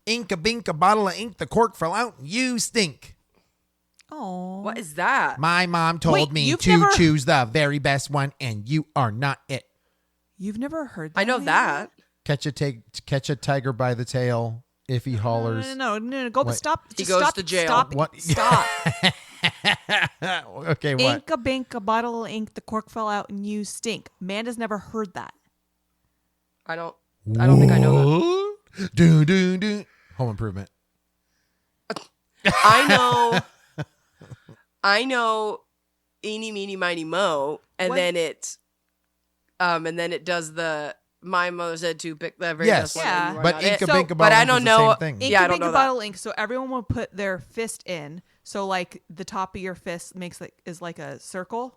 Ink a bink, a bottle of ink, the cork fell out, and you stink. Oh, What is that? My mom told Wait, me you've to never- choose the very best one, and you are not it. you've never heard that? I know Amanda? that. Catch a tiger by the tail if he hollers. No. Go. What? Stop. He Just goes stop, to jail. Stop. What? Stop. Okay, what? Ink a bink, a bottle of ink, the cork fell out, and you stink. Amanda's never heard that. I don't think I know that. Do. Home Improvement. I know eeny, meeny, miny, mo, and What? then it does the my mother said to pick the very Yes. best one. Yeah. and you are But not ink a it. bink a But bottle I ink don't is the know. same thing. Ink Yeah, a I don't bink, know a that. bottle of ink. So everyone would put their fist in. So like the top of your fist is like a circle,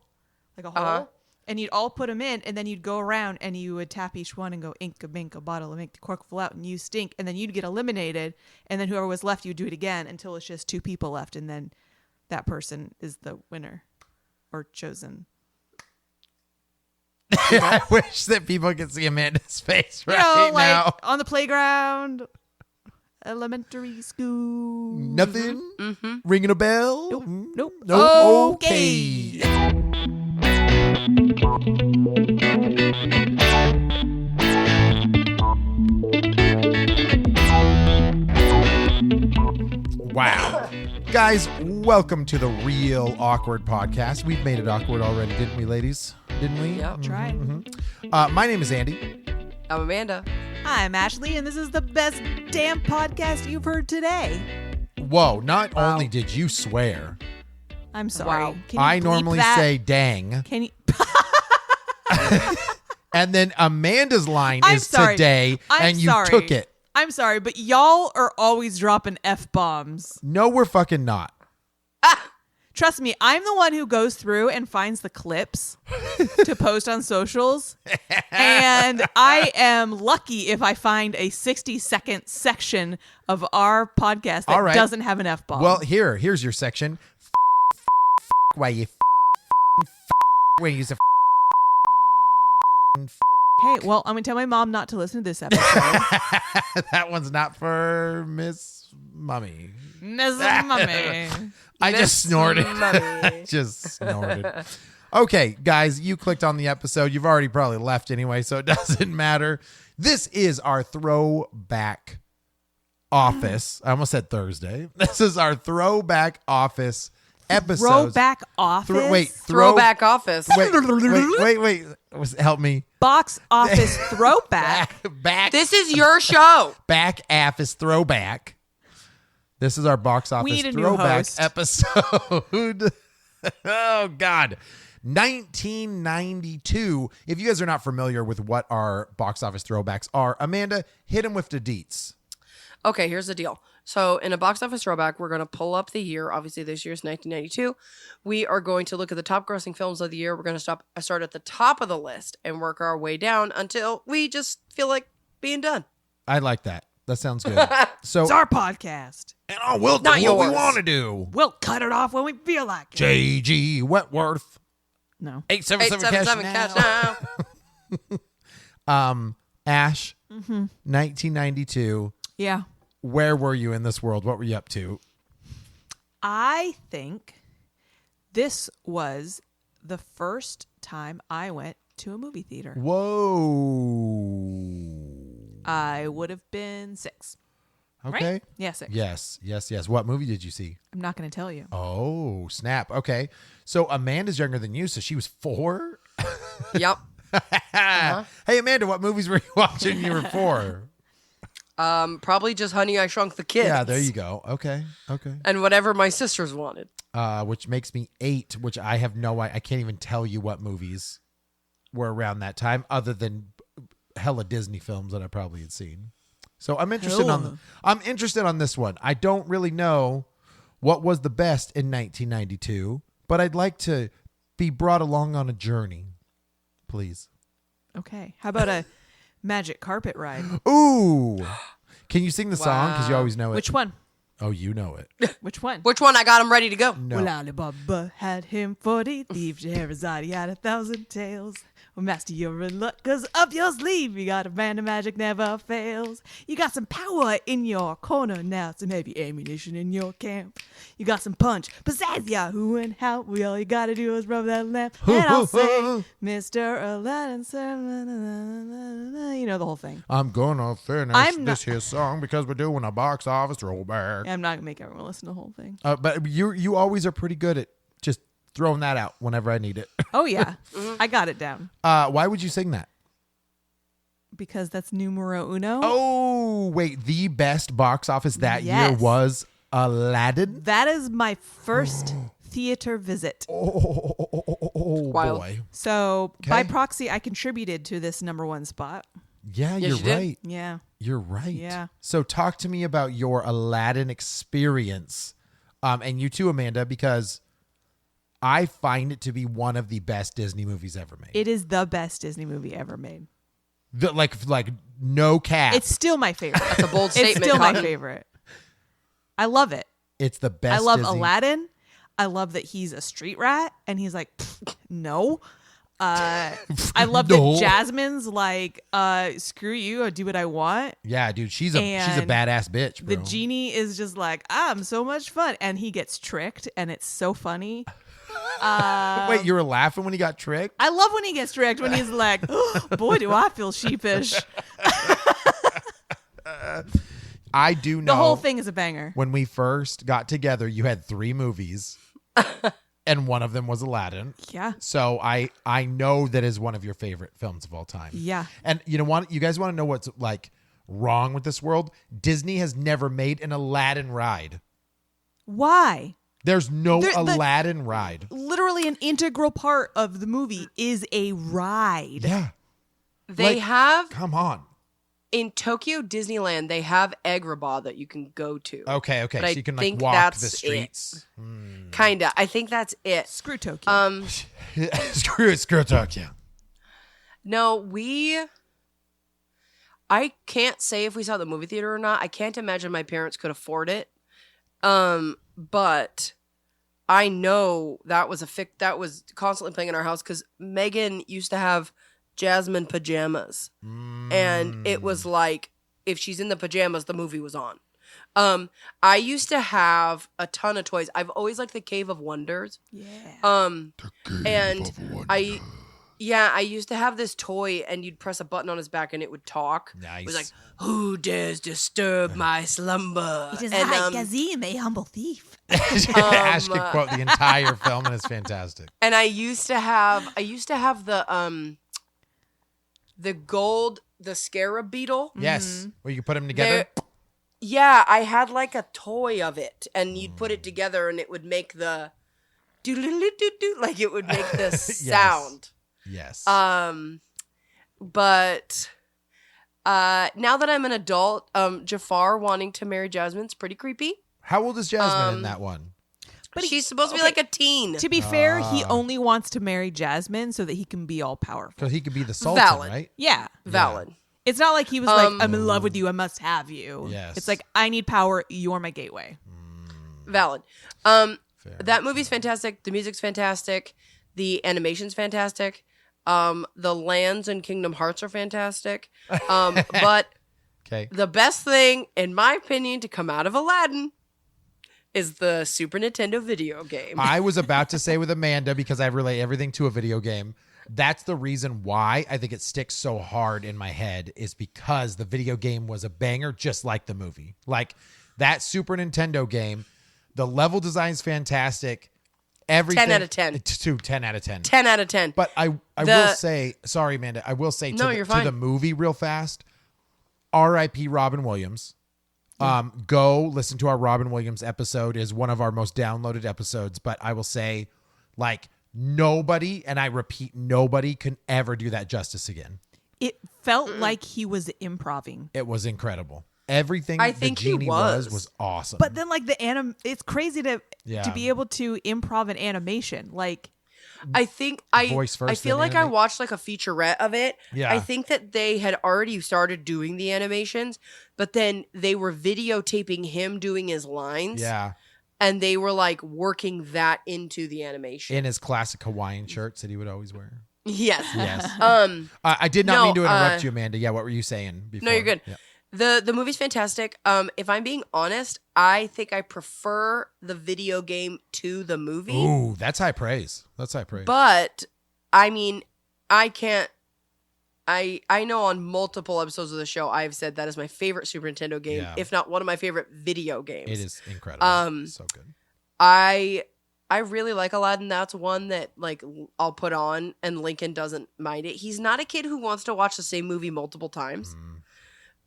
like a hole. Uh-huh. And you'd all put them in, and then you'd go around and you would tap each one and go ink a bink, a bottle of ink, the cork fell out, and you stink. And then you'd get eliminated, and then whoever was left, you'd do it again until it's just 2 people left, and then that person is the winner or chosen. I wish that people could see Amanda's face right You know, like now. on the playground, elementary school. Nothing? Mm-hmm. Ringing a bell? Nope. Mm. Nope. Nope. Okay. Wow. Guys, welcome to the Real Awkward Podcast. We've made it awkward already, didn't we, ladies? Didn't we? Yep. Tried. My name is Andy. I'm Amanda. Hi, I'm Ashley, and this is the best damn podcast you've heard today. Whoa, not Wow. only did you swear, I'm sorry. Wow. Can you I bleep normally that? say dang. Can you? And then Amanda's line I'm is sorry. today, I'm and you sorry. took it. I'm sorry, but y'all are always dropping F-bombs. No, we're fucking not. Trust me, I'm the one who goes through and finds the clips to post on socials. And I am lucky if I find a 60-second section of our podcast that All right. doesn't have an F-bomb. Well, here's your section. Why you when you use a okay, well, I'm going to tell my mom not to listen to this episode. that one's not for Miss Mummy. Miss Mummy. I just snorted. Mummy. I just snorted. Okay, guys, you clicked on the episode. You've already probably left anyway, so it doesn't matter. This is our throwback office. I almost said Thursday. This is our throwback office episode. Throwback office? Throwback office. Wait. Help me. Box office throwback. Back. This is your show. Back office throwback. This is our box office need a new throwback host. episode. Oh, God. 1992. If you guys are not familiar with what our box office throwbacks are, Amanda, hit them with the deets. Okay, here's the deal. So in a box office throwback, we're going to pull up the year. Obviously, this year is 1992. We are going to look at the top grossing films of the year. We're going to start at the top of the list and work our way down until we just feel like being done. I like that. That sounds good. So, It's our podcast. and we'll do Not what we yours. want to do. We'll cut it off when we feel like it. J.G. Wentworth. No. 877 cash now. Ash, 1992. Yeah. Where were you in this world? What were you up to? I think this was the first time I went to a movie theater. Whoa. I would have been 6. Okay. Right? Yeah, 6. Yes. What movie did you see? I'm not going to tell you. Oh, snap. Okay. So Amanda's younger than you, so she was 4? Yep. Hey, Amanda, what movies were you watching when you were 4? Probably just Honey, I Shrunk the Kids. Yeah, there you go. Okay. And whatever my sisters wanted. Which makes me 8, which I have I can't even tell you what movies were around that time other than hella Disney films that I probably had seen. So I'm interested on this one. I don't really know what was the best in 1992, but I'd like to be brought along on a journey. Please. Okay. How about a magic carpet ride? Ooh. Can you sing the song? Because you always know it. Which one? Oh, you know it. Which one? Which one? I got them ready to go. No. Well, Ali Baba had him 40 thieves. Scheherazade had 1,000 tales. Well, master, you're in luck, 'cause up your sleeve you got a brand of magic never fails. You got some power in your corner now, some heavy ammunition in your camp. You got some punch, besides Yahoo and how we all you gotta do is rub that lamp. And I'll say, Mr. Aladdin, sir, you know the whole thing. I'm gonna finish I'm this here song because we're doing a box office throwback. I'm not gonna make everyone listen to the whole thing. But you always are pretty good at just throwing that out whenever I need it. Oh yeah, I got it down Why would you sing that? because that's numero uno. Oh, wait. The best box office that year Yes. was Aladdin? That is my first theater visit. Oh, Wild. boy. So by Okay. proxy, I contributed to this number one spot. Yeah, Yes, you're you did. right. Yeah. You're right. Yeah. So talk to me about your Aladdin experience. And you too, Amanda, because I find it to be one of the best Disney movies ever made. It is the best Disney movie ever made. Like no cap. It's still my favorite. That's a bold It's statement. still my Cotton. favorite. I love it. It's the best. I love Disney. Aladdin. I love that he's a street rat and he's like, "Pfft, no. I love No. that Jasmine's like, screw you, I do what I want. Yeah, dude, she's a And badass bitch, bro. The genie is just like, I'm so much fun. And he gets tricked and it's so funny. Wait, you were laughing when he got tricked? I love when he gets tricked when he's like, oh, boy, do I feel sheepish. I do know. The whole thing is a banger. When we first got together, you had 3 movies, and one of them was Aladdin. Yeah. So I know that is one of your favorite films of all time. Yeah. And you know what? You guys want to know what's like wrong with this world? Disney has never made an Aladdin ride. Why? There's no The- Aladdin ride. Literally an integral part of the movie is a ride. Yeah. They Like- have Come on. in Tokyo Disneyland. They have Agrabah that you can go to. Okay. But So I you can like think walk that's the it. streets. Kinda. I think that's it. Screw Tokyo. Screw Tokyo. No, I can't say if we saw the movie theater or not. I can't imagine my parents could afford it. But I know that was that was constantly playing in our house because Megan used to have Jasmine pajamas, and it was like if she's in the pajamas, the movie was on. I used to have a ton of toys. I've always liked the Cave of Wonders. yeah. And I used to have this toy, and you'd press a button on his back, and it would talk. Nice. It was like, "Who dares disturb my slumber?" It is and I, Gazim, a humble thief. Ash could quote the entire film, and it's fantastic. and I used to have the gold, the scarab beetle. Yes. Where you can put them together. Yeah, I had like a toy of it, and you'd put it together, and it would make the do like it would make this sound. Yes. But now that I'm an adult, Jafar wanting to marry Jasmine's pretty creepy. How old is Jasmine in that one? But she's supposed to be like a teen. To be fair, he only wants to marry Jasmine so that he can be all powerful. Because he could be the Sultan, Valid. right? Yeah. Valid. It's not like he was like, I'm in love with you, I must have you. Yes. It's like, I need power, you're my gateway. Valid. Fair. That movie's fantastic. The music's fantastic. The animation's fantastic. The lands in Kingdom Hearts are fantastic. But Okay. the best thing, in my opinion, to come out of Aladdin is the Super Nintendo video game. I was about to say with Amanda, because I relate everything to a video game. That's the reason why I think it sticks so hard in my head, is because the video game was a banger, just like the movie. Like that Super Nintendo game, the level design's fantastic. Everything 10 out of 10. 10 out of 10. 10 out of 10. But I will say, sorry, Amanda, I will say No, to you're the fine. movie real fast, R.I.P. Robin Williams. Go listen to our Robin Williams episode, is one of our most downloaded episodes. But I will say, like, nobody, and I repeat, nobody can ever do that justice again. It felt like he was improving. It was incredible. Everything I the think he genie was. was awesome. But then like it's crazy to Yeah. be able to improv an animation. Like I think Voice first, I feel then like I animate. watched like a featurette of it. Yeah. I think that they had already started doing the animations, but then they were videotaping him doing his lines. yeah, And they were like working that into the animation. in his classic Hawaiian shirts that he would always wear. Yes. Yes. I did not No, mean to interrupt you, Amanda. Yeah, what were you saying before? No, you're good. Yeah. The movie's fantastic. If I'm being honest, I think I prefer the video game to the movie. Ooh, that's high praise. That's high praise. But I mean, I can't. I know on multiple episodes of the show I've said that is my favorite Super Nintendo game, Yeah. if not one of my favorite video games. It is incredible. So good. I really like Aladdin. That's one that like I'll put on, and Lincoln doesn't mind it. He's not a kid who wants to watch the same movie multiple times.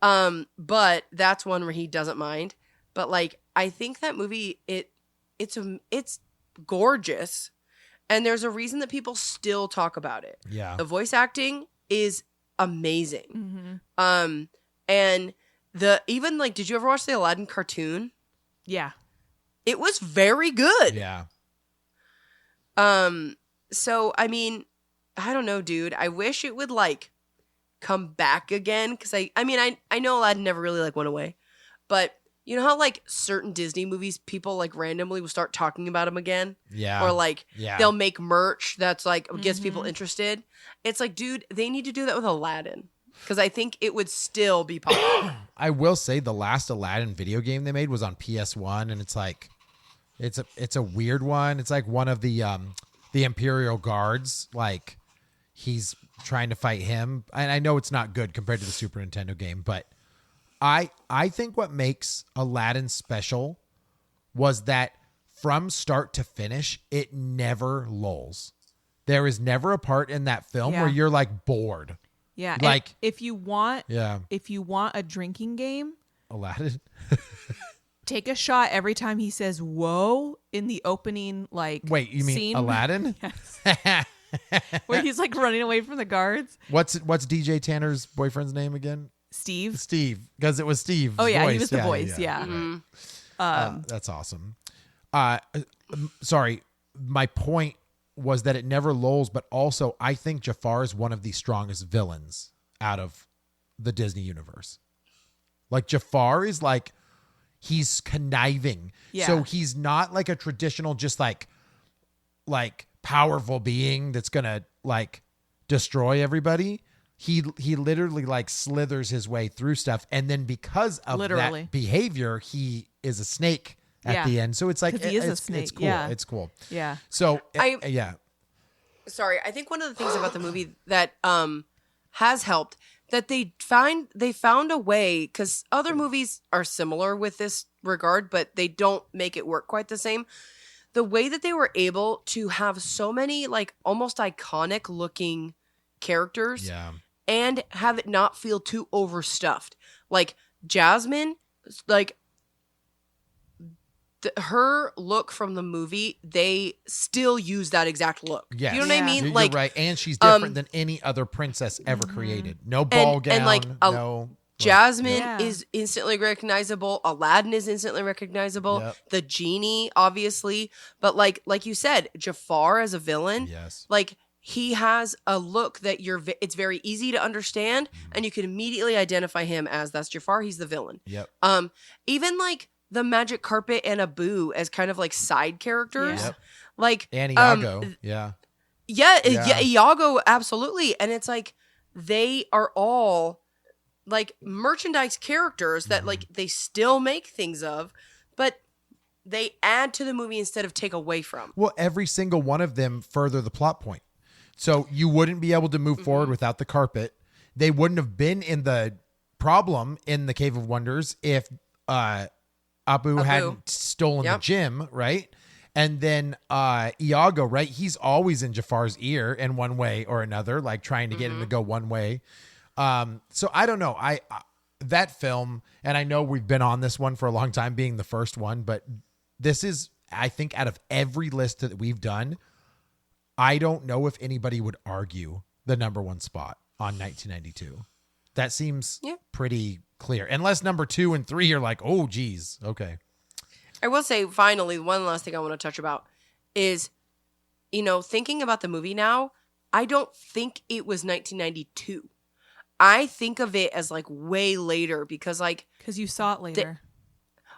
But that's one where he doesn't mind. But like I think that movie it's gorgeous, and there's a reason that people still talk about it. Yeah. The voice acting is amazing. Mm-hmm. And even like, did you ever watch the Aladdin cartoon? Yeah. It was very good. Yeah. So I mean, I don't know, dude. I wish it would like come back again, because I know Aladdin never really like went away, but you know how like certain Disney movies, people like randomly will start talking about them again, Yeah. or like Yeah. they'll make merch that's like gets people Mhm. interested. It's like, dude, they need to do that with Aladdin, because I think it would still be popular. I will say the last Aladdin video game they made was on PS1, and it's like it's a weird one. It's like one of the Imperial Guards, like he's trying to fight him. And I know it's not good compared to the Super Nintendo game, but I think what makes Aladdin special was that from start to finish, it never lulls. There is never a part in that film Yeah. where you're like bored. Yeah. and Like- if you want Yeah. a drinking game, Aladdin. take a shot every time he says "whoa" in the opening like Wait, you mean scene. Aladdin? Yes. Where he's like running away from the guards. What's DJ Tanner's boyfriend's name again? Steve. Steve, because it was Steve. Oh yeah, he was the voice. Yeah. Mhm. That's awesome. Sorry, my point was that it never lulls, but also I think Jafar is one of the strongest villains out of the Disney universe. Like Jafar is like, he's conniving. Yeah. So he's not like a traditional, just like powerful being that's gonna like destroy everybody. He literally like slithers his way through stuff, and then because of Literally. that behavior, he is a snake at Yeah. the end. So it's like 'Cause he is a it's snake, cool. yeah. It's cool. Yeah. So I- yeah, Sorry, I think one of the things about the movie that has helped that they found a way, because other movies are similar with this regard, but they don't make it work quite the same. The way that they were able to have so many like almost iconic looking characters yeah, and have it not feel too overstuffed. Like Jasmine, like her look from the movie, they still use that exact look. yes. You know what I Yeah. mean? You're Like right, and she's different than any other princess ever created. No ball gown. and, like, no. Jasmine Yeah. is instantly recognizable. Aladdin is instantly recognizable. Yep. The genie, obviously, but like you said, Jafar as a villain, Yes. like he has a look that it's very easy to understand, Mm-hmm. and you can immediately identify him as that's Jafar. He's the villain. Yep. Even like the Magic Carpet and Abu as kind of like side characters, Yeah. Yep. like And Iago. Yeah. Yeah, Yeah. Iago, absolutely. And it's like they are all like merchandise characters that like they still make things of, but they add to the movie instead of take away from. Well, every single one of them further the plot point. So you wouldn't be able to move forward without the carpet. They wouldn't have been in the problem in the Cave of Wonders if Abu hadn't stolen the Yep. gem, right? And then Iago, right? He's always in Jafar's ear in one way or another, like trying to get him to go one way. So I don't know. I that film, and I know we've been on this one for a long time, being the first one, but this is, I think, out of every list that we've done, I don't know if anybody would argue the number one spot on 1992. That seems Yeah. pretty clear, unless number 2 and 3 are like, oh, geez, okay. I will say, finally, one last thing I want to touch about is, thinking about the movie now, I don't think it was 1992. I think of it as like way later because like, Because you saw it later.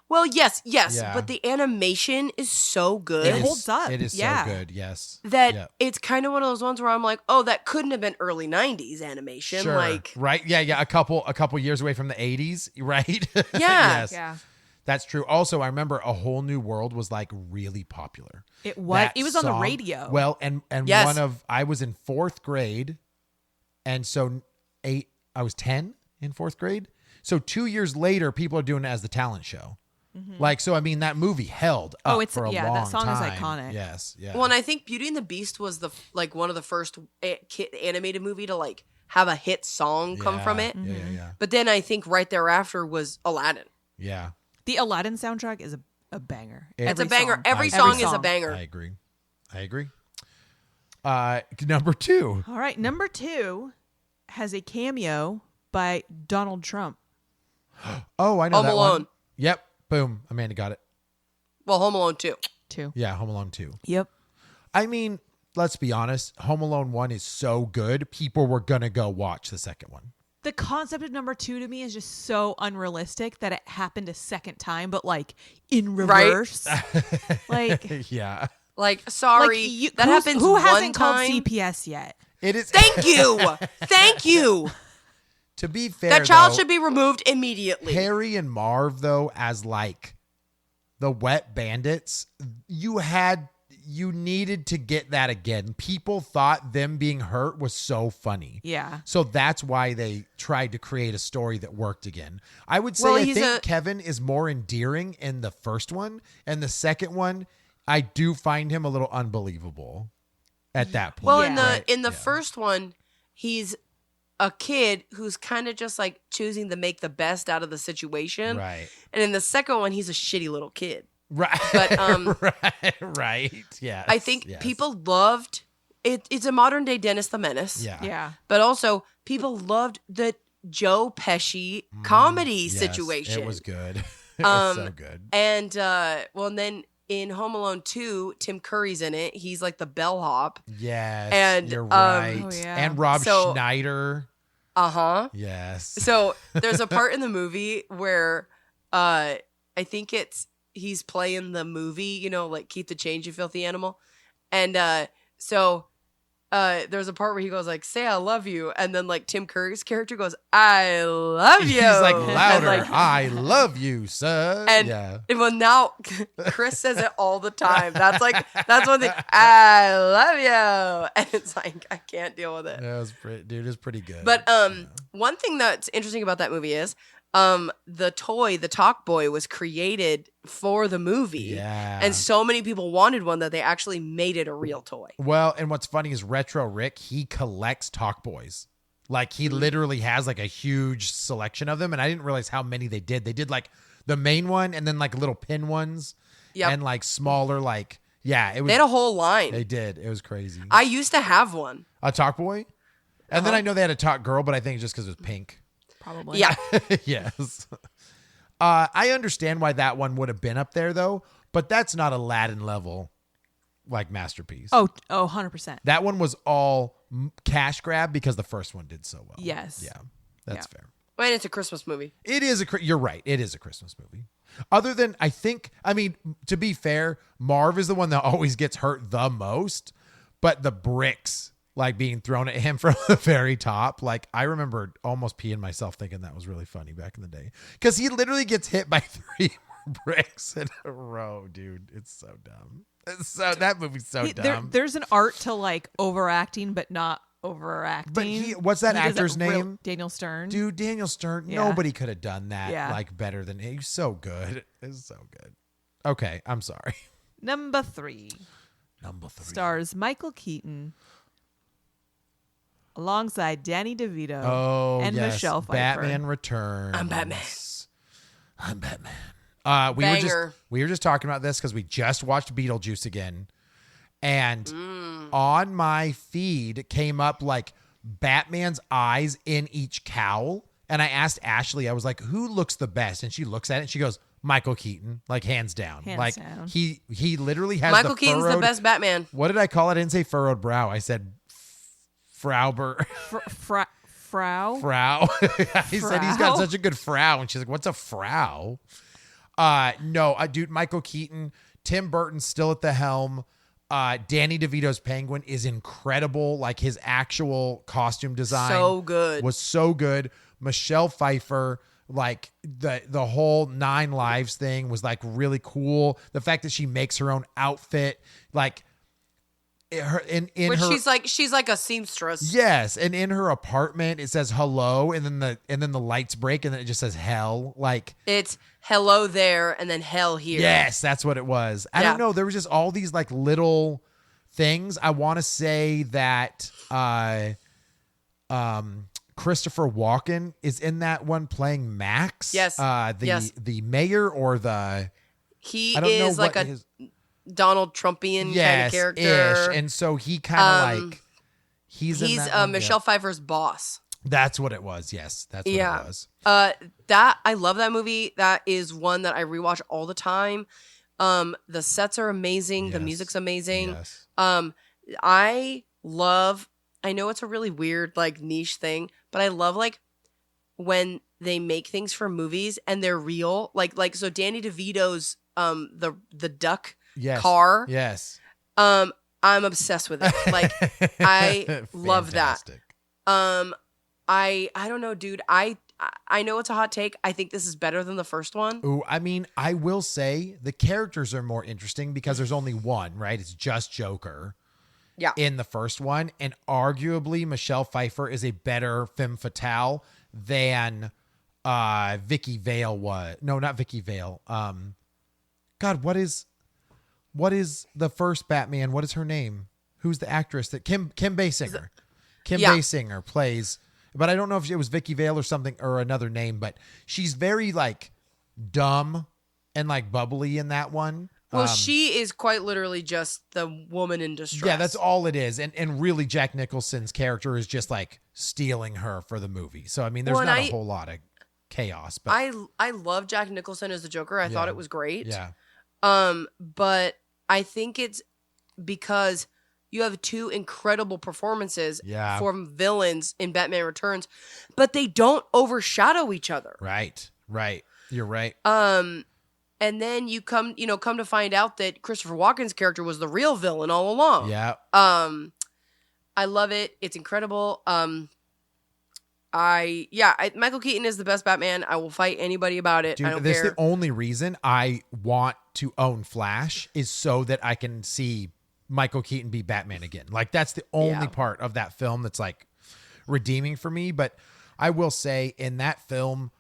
Well, yes, Yeah. but the animation is so good. It holds up. It is Yeah. so good. Yes. that Yeah. it's kind of one of those ones where I'm like, oh, that couldn't have been early 90s animation. Sure. Like, right. Yeah. A couple years away from the 80s. Right. Yeah. Yes. Yeah. That's true. Also, I remember A Whole New World was like really popular. It was. That It was on the song- radio. Well, and Yes. I was in 4th grade, and so I was 10 in 4th grade. So 2 years later, people are doing it as the talent show. Like, so I mean, that movie held up Oh, it's- for a yeah, that long song is time. iconic. Yes, yeah. well, and I think Beauty and the Beast was one of the first animated movie to like have a hit song come from it. Yeah, yeah, But then I think right thereafter was Aladdin. yeah. The Aladdin soundtrack is a banger. It's a banger. Song. Every Every song is a song. banger. I agree. Number 2. All right, number 2 has a cameo by Donald Trump. Oh, I know Home that Alone. one. Yep. Boom. Amanda got it. Well, Home Alone 2. 2. Yeah, Home Alone 2. Yep. I mean, let's be honest. Home Alone 1 is so good, people were going to go watch the second one. The concept of number 2 to me is just so unrealistic that it happened a second time, but like in Right. reverse. like, Like, like sorry, that happens Who one hasn't called time. CPS yet? It is. Thank you. Thank you. To be fair, That child though, should be removed immediately. Harry and Marv, though, as like the wet bandits, you needed to get that again. People thought them being hurt was so funny. Yeah. So that's why they tried to create a story that worked again. I would say Well, I he's think a- Kevin is more endearing in the first one, and the second one, I do find him a little unbelievable at that point. Well, Yeah. in the first one, he's a kid who's kind of just like choosing to make the best out of the situation. Right. And in the second one, he's a shitty little kid. Right. But, right. Yeah. I think people loved it. It's a modern day Dennis the Menace. Yeah. Yeah. But also, people loved the Joe Pesci comedy Yes, situation. It was good. It was so good. And and then in Home Alone 2, Tim Curry's in it. He's like the bellhop. Yes. and, you're um, right. Oh, yeah. And Rob So- Schneider. Uh-huh. Yes. So there's a part in the movie where I think he's playing the movie, like Keep the Change, You Filthy Animal. And there's a part where he goes like, say I love you. And then like Tim Curry's character goes, I love you. He's like And, louder. like, I love you, son. And yeah. well, now Chris says it all the time. That's one thing. I love you, and it's like I can't deal with it. That was pretty, dude. It's pretty good. But one thing that's interesting about that movie is the toy, the Talk Boy, was created for the movie. Yeah. And so many people wanted one that they actually made it a real toy. Well, and what's funny is Retro Rick, he collects Talk Boys. Like he literally has like a huge selection of them, and I didn't realize how many they did. They did like the main one, and then like little pin ones, Yep. and like smaller like it was. They had a whole line. They did. It was crazy. I used to have one. A Talk Boy, and then Uh-huh. I know they had a Talk Girl, but I think just because it was pink. Probably. Yeah. Yes. I understand why that one would have been up there though, but that's not Aladdin level like masterpiece. Oh, 100%. That one was all cash grab because the first one did so well. Yes. Yeah. That's fair. And it's a Christmas movie. It is you're right. It is a Christmas movie. Other than to be fair, Marv is the one that always gets hurt the most, but the bricks like being thrown at him from the very top. Like I remember almost peeing myself thinking that was really funny back in the day because he literally gets hit by 3 bricks in a row, dude. It's so dumb. That movie's so dumb. There's an art to like overacting, but not overacting. But what's that He does actor's it name? Daniel Stern. Dude, Daniel Stern, Yeah. nobody could have done that Yeah. like better than him. He's so good. It's so good. Okay, I'm sorry. Number 3 Number 3. stars Michael Keaton alongside Danny DeVito and yes. Michelle Pfeiffer. Batman Returns. I'm Batman. I'm Batman. Banger. We were just talking about this because we just watched Beetlejuice again, and on my feed came up like Batman's eyes in each cowl, and I asked Ashley, I was like, "Who looks the best?" And she looks at it, and she goes, "Michael Keaton, like hands down. Hands like down. he literally has Michael the Keaton's the furrowed- best Batman. What did I call it? I didn't say furrowed brow. I said Frauber. Frau. Frau. He said he's got Frau? such a good frow. And she's like, what's a frow? No, dude, Michael Keaton, Tim Burton's still at the helm. Danny DeVito's Penguin is incredible. Like his actual costume design, So good. was so good. Michelle Pfeiffer, like the whole 9 Lives thing was like really cool. The fact that she makes her own outfit, like in Which her, she's like a seamstress. yes, and in her apartment it says hello, and then the lights break, and then it just says hell. Like It's hello there and then hell here. yes, that's what it was. I Yeah. don't know. There was just all these like little things. I want to say that Christopher Walken is in that one playing Max. Yes. Yes. The mayor or the He I don't know is like what a his, Donald Trumpian kind of yes, character. ish. And so he kind of like He's in that one. Michelle Yeah. Pfeiffer's boss. That's what it was. Yes, that's what Yeah. it was. That I love that movie. That is one that I rewatch all the time. The sets are amazing. The Yes. music's amazing. Yes. I know it's a really weird like niche thing, but I love like when they make things for movies and they're real. Like so Danny DeVito's the duck Yes. car. Yes. I'm obsessed with it. Like I love that. Fantastic. I don't know, dude. I know it's a hot take. I think this is better than the first one. Ooh, I mean, I will say the characters are more interesting because there's only one, right? It's just Joker. Yeah. In the first one, and arguably Michelle Pfeiffer is a better femme fatale than Vicky Vale was. No, not Vicky Vale. God, what is the first Batman? What is her name? Who's the actress that Kim Basinger? Kim Yeah. Basinger plays, but I don't know if it was Vicky Vale or something or another name, but she's very like dumb and like bubbly in that one. Well, she is quite literally just the woman in distress. Yeah, that's all it is. And really Jack Nicholson's character is just like stealing her for the movie. So I mean there's Well, not and a whole lot of chaos, but I love Jack Nicholson as the Joker. I thought Yeah. it was great. yeah. But I think it's because you have 2 incredible performances Yeah. from villains in Batman Returns, but they don't overshadow each other. Right. You're right. And then you come to find out that Christopher Walken's character was the real villain all along. Yeah. I love it. It's incredible. Michael Keaton is the best Batman. I will fight anybody about it. I Dude, don't this is care. the only reason I want to own Flash is so that I can see Michael Keaton be Batman again. Like that's the only Yeah. part of that film that's like redeeming for me. But I will say in that film,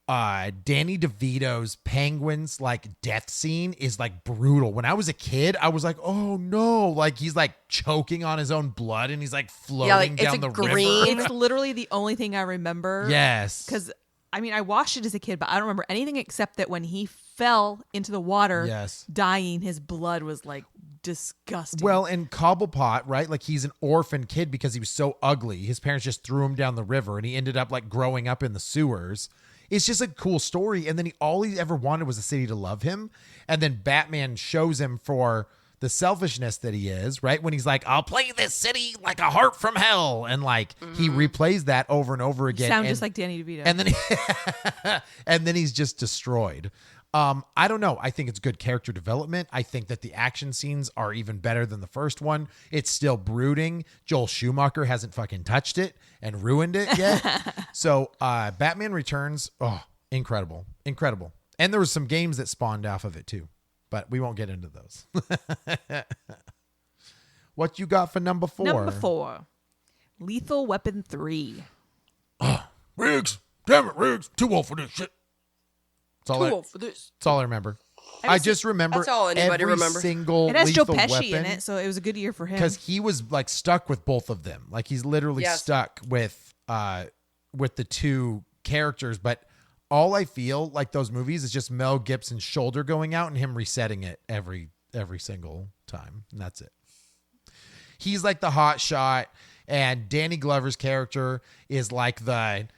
Danny DeVito's Penguin's like death scene is like brutal. When I was a kid, I was like, oh no, like he's like choking on his own blood and he's like floating like, it's down a the green- river. It's literally the only thing I remember. Yes. Because, I mean, I watched it as a kid, but I don't remember anything except that when he fell into the water, Yes. dying, his blood was like disgusting. Well, and Cobblepot, right? Like he's an orphan kid because he was so ugly. His parents just threw him down the river and he ended up like growing up in the sewers. It's just a cool story. And then all he ever wanted was the city to love him. And then Batman shows him for the selfishness that he is, right? When he's like, I'll play this city like a heart from hell. And like he replays that over and over again. Sound and, just like Danny DeVito. and then and then he's just destroyed. I don't know. I think it's good character development. I think that the action scenes are even better than the first one. It's still brooding. Joel Schumacher hasn't fucking touched it and ruined it yet. So Batman Returns, oh, incredible. And there was some games that spawned off of it too, but we won't get into those. What you got for number 4? Number 4, Lethal Weapon 3. Riggs. Damn it, Riggs. Too old for this shit. Cool for this. That's all I remember. I just remember that's all anybody every remember. single It has Joe Lethal Pesci Weapon in it, so it was a good year for him. because he was like stuck with both of them. Like he's literally Yes. stuck with the 2 characters. But all I feel like those movies is just Mel Gibson's shoulder going out and him resetting it every single time, and that's it. He's like the hot shot, and Danny Glover's character is like the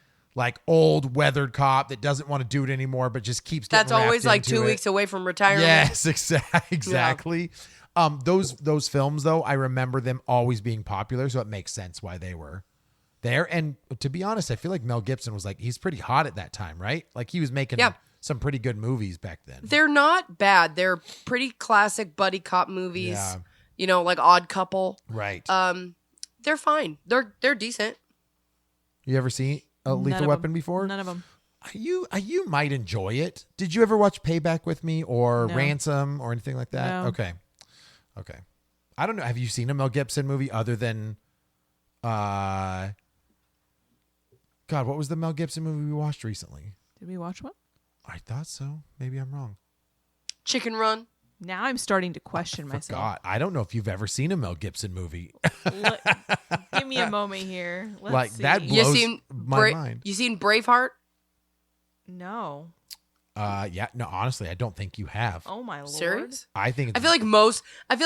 old weathered cop that doesn't want to do it anymore, but just keeps getting That's always wrapped like into 2 it. weeks away from retirement. Yes, exactly. Those films though, I remember them always being popular, so it makes sense why they were there. And to be honest, I feel like Mel Gibson was like, he's pretty hot at that time, right? Like he was making Yeah. some pretty good movies back then. They're not bad. They're pretty classic buddy cop movies. Yeah. You know, like Odd Couple. Right. They're fine. They're decent. You ever seen a None Lethal of Weapon 'em. before? None of them. You might enjoy it. Did you ever watch Payback with Me or No. Ransom or anything like that? No. Okay. I don't know. Have you seen a Mel Gibson movie other than God, what was the Mel Gibson movie we watched recently? Did we watch one? I thought so. Maybe I'm wrong. Chicken Run. Now I'm starting to question myself. Forgot. I don't know if you've ever seen a Mel Gibson movie. Give me a moment here. Let's Like, see. that You blows seen my mind. You seen Braveheart? No. Yeah. No, honestly, I don't think you have. Oh my lord. Serious? I think it's I feel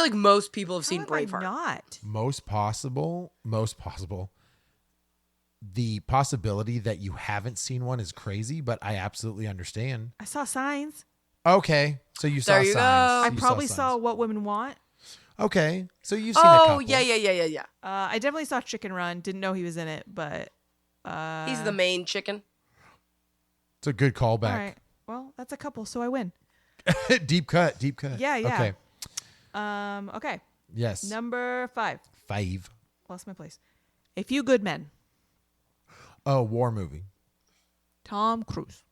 like most people have seen How have I Braveheart. not. most possible. The possibility that you haven't seen one is crazy, but I absolutely understand. I saw Signs. Okay, so you saw There you Signs. go. I You probably Signs. saw What Women Want. Okay, so you've seen a Oh couple. yeah. I definitely saw Chicken Run. Didn't know he was in it, but He's the main chicken. It's a good all callback. right. Well, that's a couple, so I win. Deep cut. Yeah, yeah. Okay. Okay. Yes. Number 5. 5. Lost my place. A Few Good Men. Oh, war movie. Tom Cruise.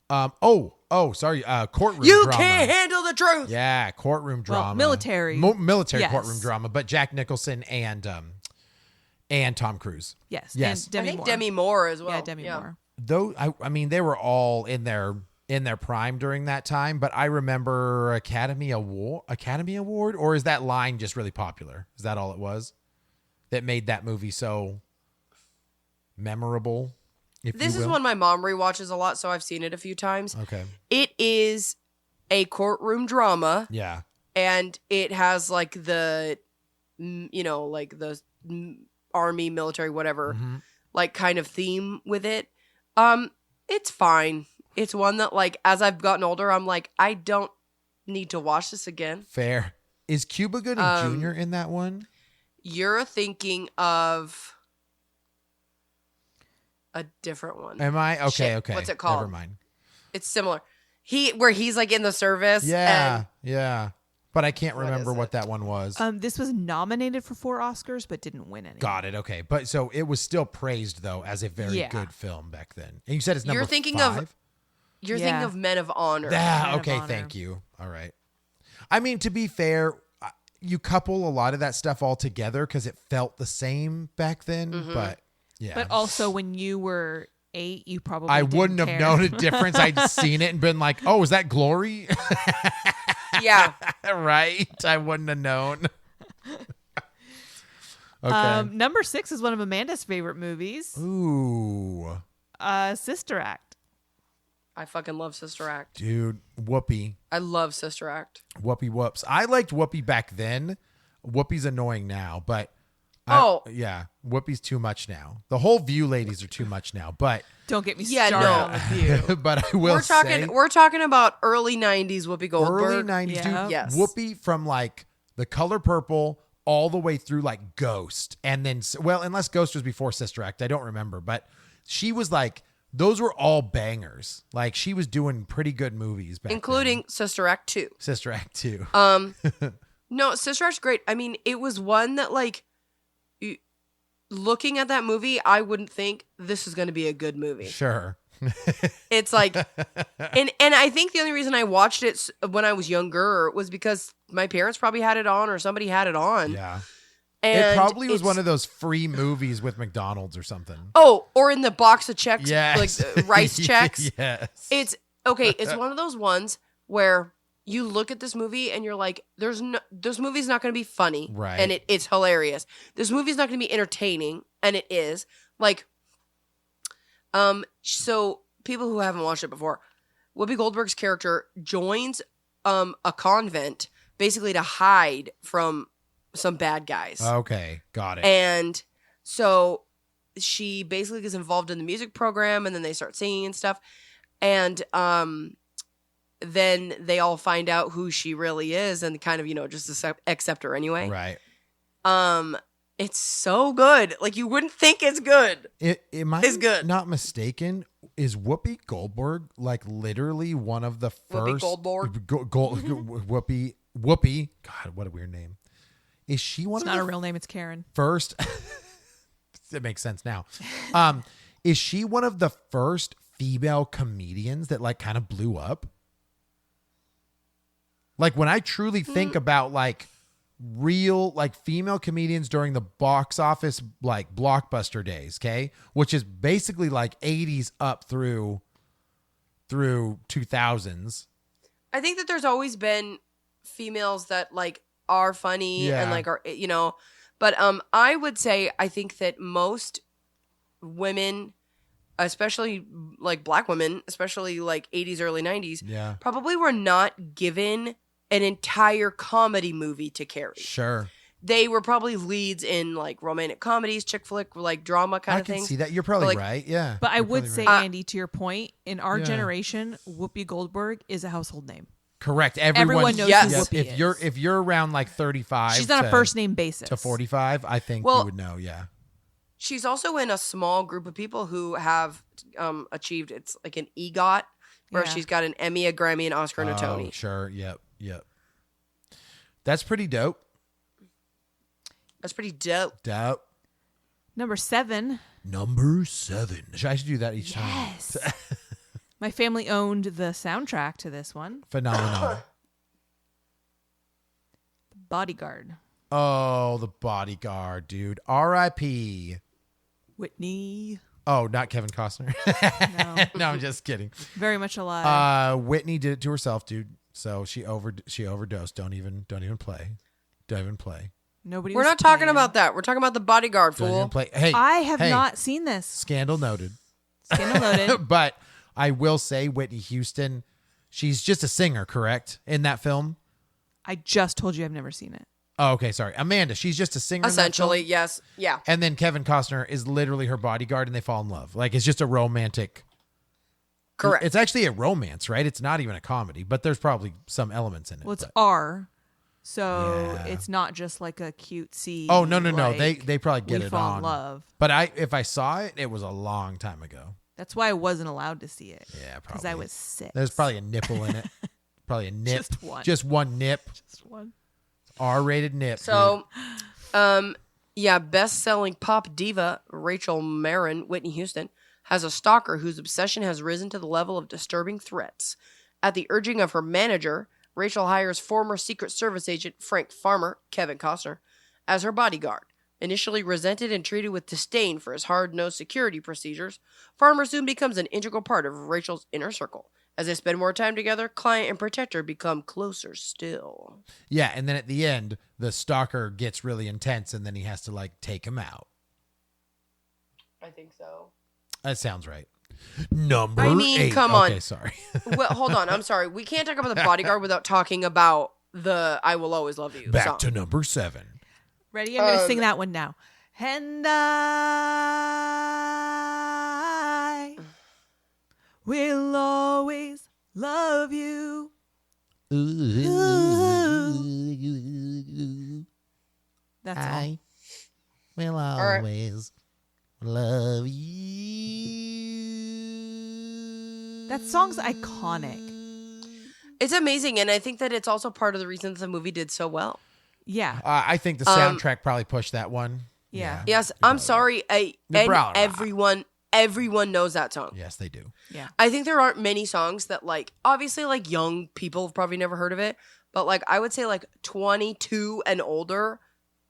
Sorry. Courtroom You drama. can't handle the truth. Yeah, courtroom drama. military. Military Yes. courtroom drama, but Jack Nicholson and Tom Cruise. Yes. Yes. And Demi I think Moore. Demi Moore as well. Yeah, Demi Moore. Though I mean they were all in their prime during that time, but I remember Academy Award, or is that line just really popular? Is that all it was that made that movie so memorable? If This you is will? one my mom rewatches a lot, so I've seen it a few times. Okay. It is a courtroom drama, Yeah. and it has like the, army, military, whatever, Mhm. like kind of theme with it. It's fine. It's one that like as I've gotten older, I'm like I don't need to watch this again. Fair. Is Cuba Gooding Jr. in that one? You're thinking of a different one. Am I? Okay, Shit, okay. what's it called? Never mind. It's similar. Where he's like in the service. Yeah, and yeah. But I can't What remember is what it? that one was. This was nominated for 4 Oscars, but didn't win any. Got it. Okay. But so it was still praised though as a very Yeah. good film back then. And you said it's number You're thinking 5? of- You're Yeah. thinking of Men of Honor. Ah, Man of okay, Honor. thank you. All right. I mean, to be fair, you couple a lot of that stuff all together because it felt the same back then. Mm-hmm. But yeah, But also, when you were 8, you probably I didn't wouldn't have care. known a difference. I'd seen it and been like, "Oh, is that Glory?" Yeah. Right? I wouldn't have known. Okay. Number 6 is one of Amanda's favorite movies, Ooh, Sister Act. I fucking love Sister Act. dude, Whoopi. I love Sister Act. Whoopi whoops. I liked Whoopi back then. Whoopi's annoying now, but yeah, Whoopi's too much now. The whole View ladies are too much now, but Don't get me Yeah, started no. on the View. but I will say We're talking about early 90s Whoopi Goldberg. early 90s, Yeah. dude. Yes. Whoopi from like The Color Purple all the way through like Ghost, and then unless Ghost was before Sister Act, I don't remember, but she was like those were all bangers. Like she was doing pretty good movies back including then. Sister Act 2. Sister Act 2. No, Sister Act's great. I mean, it was one that like looking at that movie, I wouldn't think this is going to be a good movie. Sure. It's like and I think the only reason I watched it when I was younger was because my parents probably had it on or somebody had it on. Yeah. And It probably was it's- one of those free movies with McDonald's or something. Oh, or in the box of checks, Yes. like rice checks. Yes. It's okay. It's one of those ones where you look at this movie and you're like, this movie's not going to be funny. Right. And it's hilarious. This movie's not going to be entertaining. And it is. Like, so people who haven't watched it before, Whoopi Goldberg's character joins a convent basically to hide from some bad guys. Okay. Got it. And so she basically gets involved in the music program and then they start singing and stuff. And then they all find out who she really is and kind of, just accept her anyway. Right. It's so good. Like you wouldn't think it's good. Am I It's good. not mistaken? is Whoopi Goldberg like literally one of the Whoopi first Goldberg? Whoopi. God, what a weird name. Is she one It's of not the a real name. It's Karen. first? It makes sense now. Is she one of the first female comedians that like kind of blew up? Like when I truly think about like real like female comedians during the box office like blockbuster days, okay, which is basically like 80s up through 2000s. I think that there's always been females that like are funny Yeah. and like are but I would say I think that most women, especially like black women, especially like 80s early 90s, Yeah, probably were not given an entire comedy movie to carry. sure. They were probably leads in like romantic comedies, chick flick, like drama kind I of can things. see that. You're probably Like- right. Yeah, But I You're would probably say, right. Andy, to your point, in our Yeah. generation, Whoopi Goldberg is a household name. correct. Everyone knows Yes. who Yep. Whoopi is. If you're around like 35, She's on to- a first name basis. to 45, I think Well- you would know. Yeah, She's also in a small group of people who have achieved it's like an EGOT, where Yeah. she's got an Emmy, a Grammy, an Oscar, and a Tony. Sure. Yep. That's pretty dope. That's pretty dope. Dope. Number 7. Number 7. I should do that each time. Yes. My family owned the soundtrack to this one, Phenomenal. Bodyguard. Oh, The Bodyguard, dude. R.I.P. Whitney. Oh, not Kevin Costner. No. No, I'm just kidding. Very much alive. Whitney did it to herself, dude. So she overdosed. Don't even play. Don't even play. Nobody. We're was not talking playing. about that. We're talking about the Bodyguard, Don't fool. even play. Hey, I have hey, not seen this. Scandal noted. Scandal loaded. But I will say Whitney Houston, she's just a singer, correct? In that film? I just told you I've never seen it. Oh, okay, sorry. Amanda, she's just a singer. in that Essentially, film? yes. Yeah. And then Kevin Costner is literally her bodyguard and they fall in love. Like it's just a romantic. Correct. It's actually a romance, right? It's not even a comedy, but there's probably some elements in it. Well, it's but- R, so Yeah. it's not just like a cutesy. Oh, no. like, They probably get we it fall on. in love. But if I saw it, it was a long time ago. That's why I wasn't allowed to see it. Yeah, Because probably. I was 6. There's probably a nipple in it. Probably a nip. Just one. Just one nip. just one. R-rated nip. So, yeah, best-selling pop diva Rachel Marin, Whitney Houston, has a stalker whose obsession has risen to the level of disturbing threats. At the urging of her manager, Rachel hires former Secret Service agent Frank Farmer, Kevin Costner, as her bodyguard. Initially resented and treated with disdain for his hard-nosed security procedures, Farmer soon becomes an integral part of Rachel's inner circle. As they spend more time together, client and protector become closer still. Yeah, and then at the end, the stalker gets really intense and then he has to like take him out. I think so. That sounds right. Number I mean, 8. come on. Okay, sorry. Well, hold on. I'm sorry. We can't talk about the bodyguard without talking about the "I Will Always Love You" Back song. to number 7. Ready? I'm going to sing that one now. And I will always love you. That's all. I will right. always love you. That song's iconic. It's amazing, and I think that it's also part of the reason that the movie did so well. Yeah. I think the soundtrack probably pushed that one. Yeah. Yes, I'm sorry. And Nebraska. everyone knows that song. Yes, they do. Yeah. I think there aren't many songs that like obviously like young people have probably never heard of it, but like I would say like 22 and older,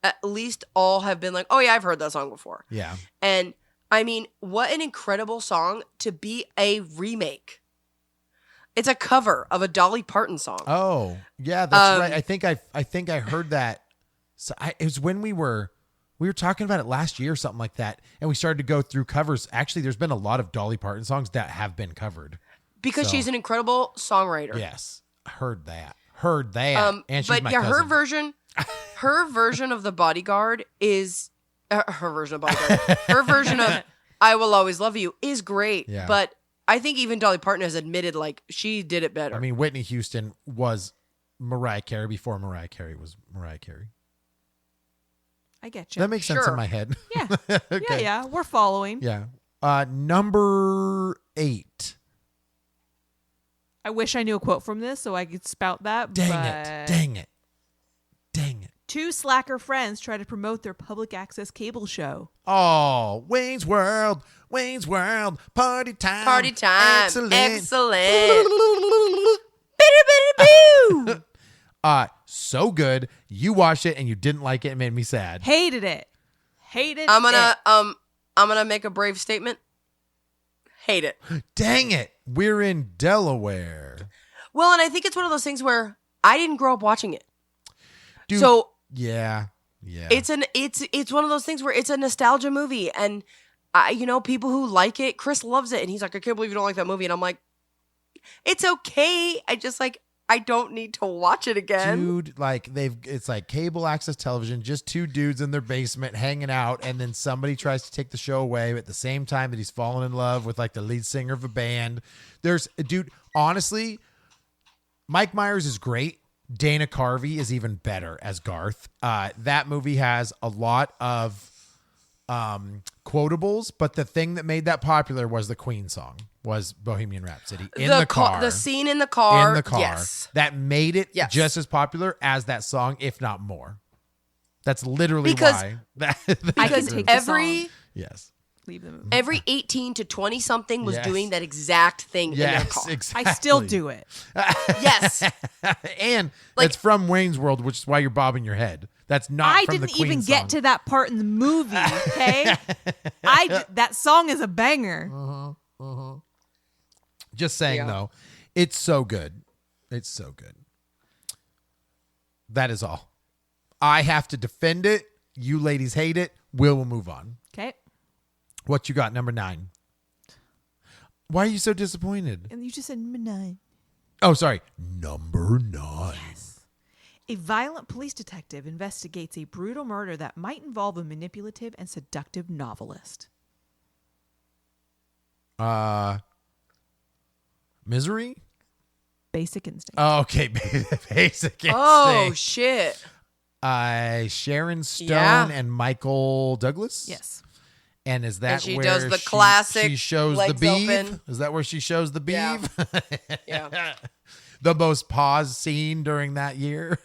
at least all have been like, oh yeah, I've heard that song before. Yeah. And I mean, what an incredible song to be a remake. It's a cover of a Dolly Parton song. Oh, yeah, that's right. I think I heard that. So it was when we were talking about it last year or something like that, and we started to go through covers. Actually, there's been a lot of Dolly Parton songs that have been covered. Because So- she's an incredible songwriter. Yes, heard that. And she's But my yeah, cousin. her version of the Bodyguard is her version of Bodyguard. Her version of I Will Always Love You is great. Yeah. But I think even Dolly Parton has admitted like she did it better. I mean, Whitney Houston was Mariah Carey before Mariah Carey was Mariah Carey. I get you. That makes sense Sure. in my head. Yeah. Okay. Yeah. We're following. Yeah. Number 8. I wish I knew a quote from this so I could spout that. Dang but it. Dang it. Dang it. Two slacker friends try to promote their public access cable show. Oh, Wayne's World. Wayne's World. Party time. Party time. Excellent. Excellent. So good. You watched it and you didn't like it. It made me sad. Hated it. Hated I'm it. gonna make a brave statement. Hate it. Dang it. We're in Delaware. Well, and I think it's one of those things where I didn't grow up watching it. Dude, So yeah. it's one of those things where it's a nostalgia movie, and people who like it, Chris loves it, and he's like, I can't believe you don't like that movie, and I'm like, it's okay. I don't need to watch it again. Dude, like it's like cable access television, just two dudes in their basement hanging out, and then somebody tries to take the show away at the same time that he's fallen in love with like the lead singer of a band. Dude, honestly, Mike Myers is great. Dana Carvey is even better as Garth. That movie has a lot of quotables, but the thing that made that popular was the Queen song, was Bohemian Rhapsody. The scene in the car. In the car. Yes. That made it Yes. just as popular as that song, if not more. That's literally Because why. I can Because take the every song. Yes. Leave the movie. every 18 to 20 something was Yes. doing that exact thing in their Yes, car. exactly. I still do it. Yes. And Like- it's from Wayne's World, which is why you're bobbing your head. That's not I from the didn't Queen even song. get to that part in the movie, okay? That song is a banger. Just saying, Yeah. though, it's so good. It's so good. That is all. I have to defend it. You ladies hate it. We'll move on. Okay. What you got, number 9? Why are you so disappointed? And you just said number 9. Oh, sorry. Number 9. A violent police detective investigates a brutal murder that might involve a manipulative and seductive novelist. Misery? Basic Instinct. Oh, okay. Basic Instinct. Oh shit. Sharon Stone Yeah. and Michael Douglas? Yes. And is that And she where does the classic she shows the legs beef? open. Is that where she shows the beef? Yeah. Yeah. The most paused scene during that year.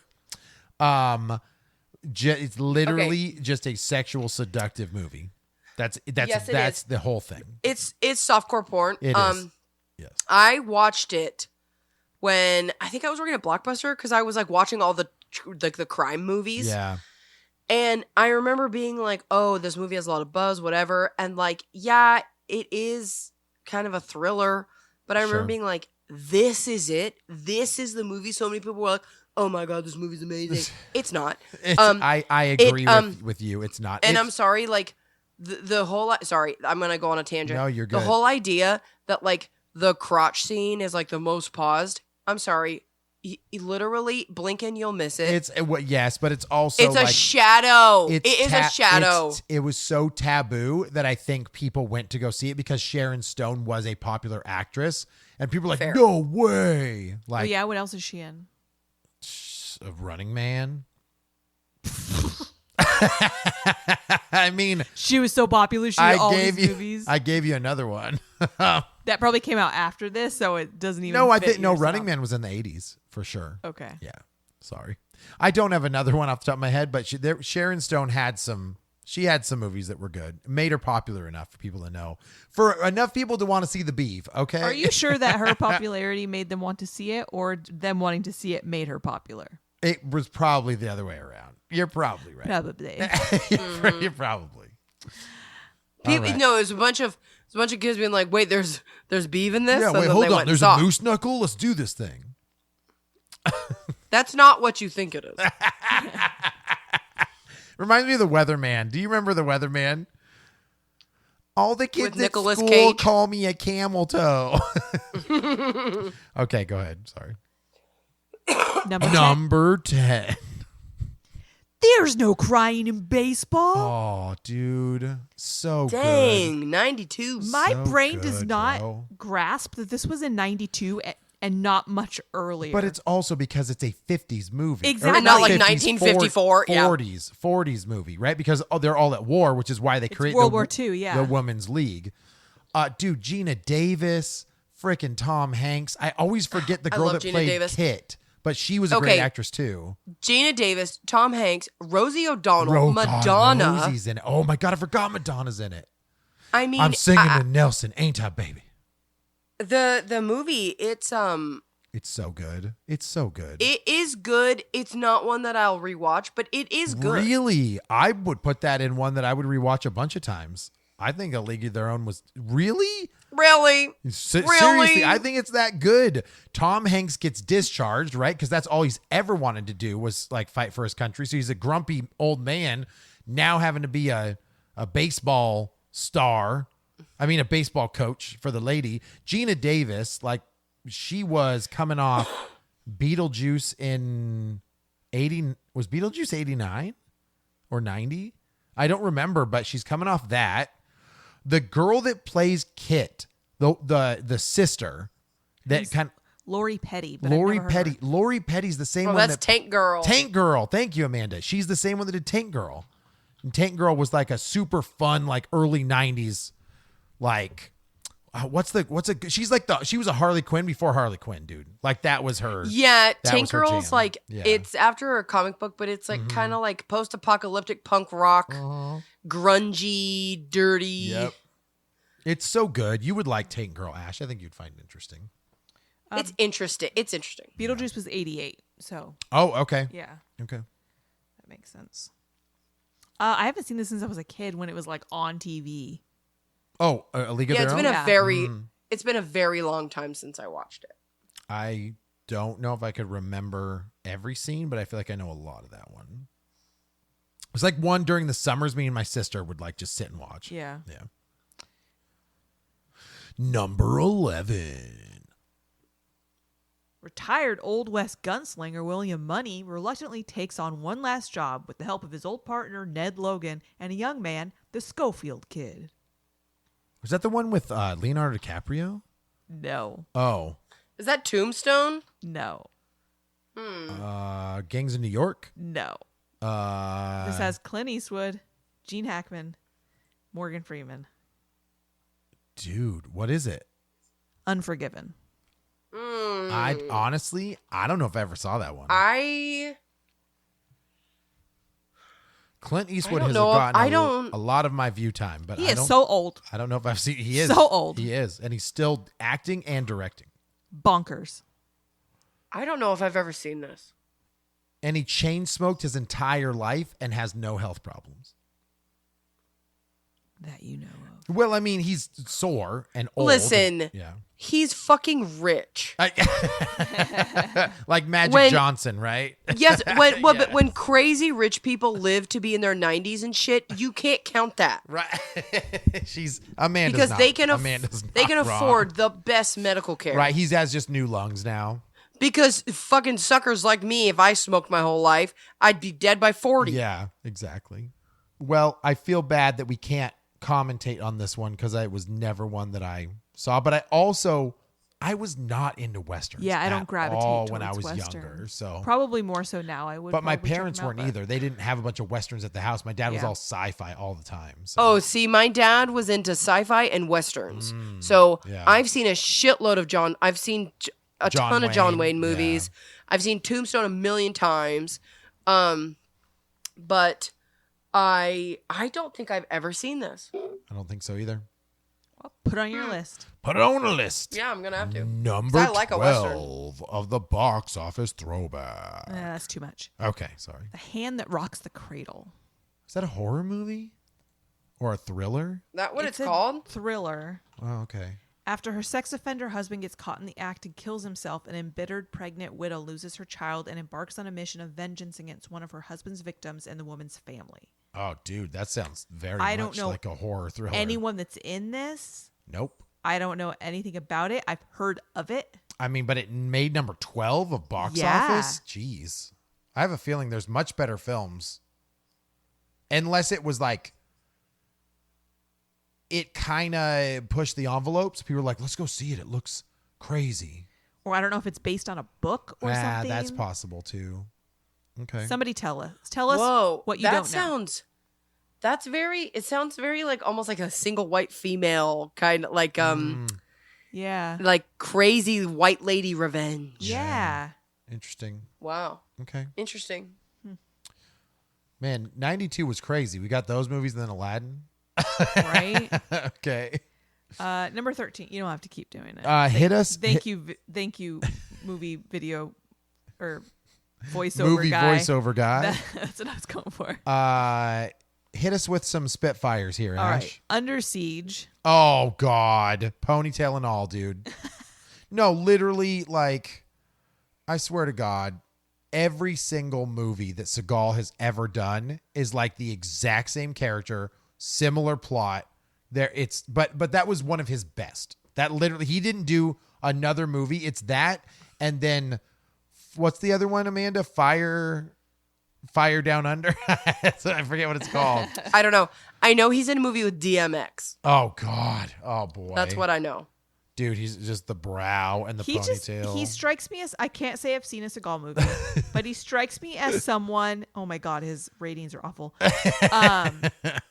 It's literally just a sexual seductive movie. That's Yes, it is. the whole thing. It's softcore porn. It is. Yes. I watched it when I think I was working at Blockbuster because I was like watching all the crime movies. Yeah. And I remember being like, oh, this movie has a lot of buzz, whatever. And like, yeah, it is kind of a thriller. But I remember Sure. being like, this is it. This is the movie. So many people were like, oh my God, this movie's amazing. It's not. I agree with you. It's not. And It's- I'm sorry, like the whole, sorry, I'm going to go on a tangent. No, you're good. The whole idea that like the crotch scene is like the most paused. I'm sorry. Literally blink and you'll miss it. yes, but it's also It's a like, shadow. It it's is a shadow. It was so taboo that I think people went to go see it because Sharon Stone was a popular actress, and people were like, Fair. no way. Oh, Like, yeah. What else is she in? a Running Man. I mean, She was so popular. She did all these movies. I gave you another one. That probably came out after this, so it doesn't even. No, I fit think no. yourself. Running Man was in the 80s for sure. Okay. Yeah, sorry, I don't have another one off the top of my head, but Sharon Stone had some. She had some movies that were good, made her popular enough for people to know, for enough people to want to see the beef. Okay, Are you sure that her popularity made them want to see it, or them wanting to see it made her popular? It was probably the other way around. You're probably right. Probably. You're probably. People, All right. no, it was a bunch of kids being like, wait, there's beef in this. Yeah, And wait, then hold they on. went and There's saw a it. moose knuckle. Let's do this thing. That's not what you think it is. Reminds me of the Weatherman. Do you remember the Weatherman? All the kids With at Nicolas school Cage? call me a camel toe. Okay, go ahead. Sorry. Number 10. Number 10. There's no crying in baseball. Oh, dude. So good. Dang, 92. My so brain does good, not bro. grasp that this was in 92 and not much earlier. But it's also because it's a 50s movie. Exactly. Or And not like 50s, 1954, yeah. 40s movie, right? Because they're all at war, which is why they create World War II, yeah. the Women's League. Dude, Gina Davis, freaking Tom Hanks. I always forget the I girl love that Gina played Davis. Kit, but she was a great Okay. actress too. Gina Davis, Tom Hanks, Rosie O'Donnell, Madonna. Rosie's in it. Oh my God, I forgot Madonna's in it. I mean, I'm singing to Nelson, ain't I, baby? the movie. It's It's so good. It's so good. it is good. It's not one that I'll rewatch, but it is good. Really? I would put that in one that I would rewatch a bunch of times. I think A League of Their Own was really? Really? Seriously, I think it's that good. Tom Hanks gets discharged, right? Because that's all he's ever wanted to do was like fight for his country. So he's a grumpy old man now having to be a baseball star. I mean, a baseball coach for the lady. Gina Davis, like she was coming off Beetlejuice in 80. Was Beetlejuice 89 or 90? I don't remember, but she's coming off that. The girl that plays Kit, the sister, that kind Lori Petty. But Lori I've never heard of Petty. Lori Petty's the same Oh, one that's that Tank Girl. Tank Girl. Thank you, Amanda. She's the same one that did Tank Girl. And Tank Girl was like a super fun, like early 90s, like she was a Harley Quinn before Harley Quinn, dude. Like that was her. Yeah, That Tank was her Girl's jam. like Yeah. it's after a comic book, but it's like kind of like post-apocalyptic punk rock, grungy, dirty. Yep. It's so good. You would like Tank Girl, Ash. I think you'd find it interesting. It's interesting. It's interesting. Beetlejuice was 88. So, Oh, okay. yeah, Okay. that makes sense. I haven't seen this since I was a kid when it was like on TV. Oh, A League of Yeah, Their Own? it's been a very long time since I watched it. I don't know if I could remember every scene, but I feel like I know a lot of that one. It's like one during the summers me and my sister would like just sit and watch. Yeah. Yeah. Number 11. Retired Old West gunslinger William Money reluctantly takes on one last job with the help of his old partner Ned Logan and a young man, the Schofield Kid. Was that the one with Leonardo DiCaprio? No. Oh. Is that Tombstone? No. Gangs of New York? No. Uh, This has Clint Eastwood, Gene Hackman, Morgan Freeman. Dude, what is it? Unforgiven. I don't know if I ever saw that one. Clint Eastwood has gotten a lot of my view time, but He I is don't, so old. I don't know if I've seen. He is So old. He is, and he's still acting and directing. Bonkers. I don't know if I've ever seen this. And he chain smoked his entire life and has no health problems. That you know of. Well, I mean, he's sore and old. Listen. Yeah. He's fucking rich. Like Magic When- Johnson, right? Yes, but when crazy rich people live to be in their 90s and shit, you can't count that. Right. She's Amanda's Because not, they can Amanda's they not can wrong. afford the best medical care. Right. He has just new lungs now. Because fucking suckers like me, if I smoked my whole life, I'd be dead by 40. Yeah, exactly. Well, I feel bad that we can't commentate on this one because it was never one that I saw. But I was not into westerns. Yeah, I don't at gravitate all towards when I was Western. younger. So, Probably more so now. I would. but my probably check parents them out, weren't but- either. They didn't have a bunch of westerns at the house. My dad was Yeah. all sci-fi all the time. So. Oh, see, my dad was into sci-fi and westerns. So yeah. I've seen a shitload of I've seen a John ton of John Wayne, Wayne movies. I've seen Tombstone a million times. But I don't think I've ever seen this. I don't think so either. Well, put it on your list. Put it on a list. Yeah, I'm gonna have to. Number I like a Western. 12 of the box office throwback. That's too much. Okay, sorry. The Hand That Rocks the Cradle. Is that a horror movie? Or a thriller? That what it's a called? Thriller. Oh, okay. After her sex offender husband gets caught in the act and kills himself, an embittered pregnant widow loses her child and embarks on a mission of vengeance against one of her husband's victims and the woman's family. Oh, dude, that sounds very I don't much know like a horror thriller. Anyone that's in this, Nope. I don't know anything about it. I've heard of it. I mean, but it made number 12 of box Yeah. office? Jeez. I have a feeling there's much better films. Unless it was like, it kind of pushed the envelopes. People were like, let's go see it. It looks crazy. Or I don't know if it's based on a book or something. That's possible too. Okay. Somebody tell us. Tell us Whoa, what you that don't know. sounds That's very. It sounds very like almost like a single white female kind of Yeah. like crazy white lady revenge. Yeah. Interesting. Wow. Okay. Interesting. Man, 92 was crazy. We got those movies and then Aladdin. Right? Okay. Number 13. You don't have to keep doing it. Hit us. Thank you, movie video or voiceover Movie guy. voiceover guy. That's what I was going for. Hit us with some Spitfires here, All Ash. right. Under Siege. Oh, God. Ponytail and all, dude. No, literally, like, I swear to God, every single movie that Seagal has ever done is like the exact same character, similar plot. But that was one of his best. That literally, he didn't do another movie. It's that, and then what's the other one, Amanda? Fire Down Under. I forget what it's called. I don't know. I know he's in a movie with DMX. Oh God. Oh boy. That's what I know. Dude, he's just the brow and the ponytail. He strikes me as, I can't say I've seen a Seagal movie, but he strikes me as someone, oh my God, his ratings are awful.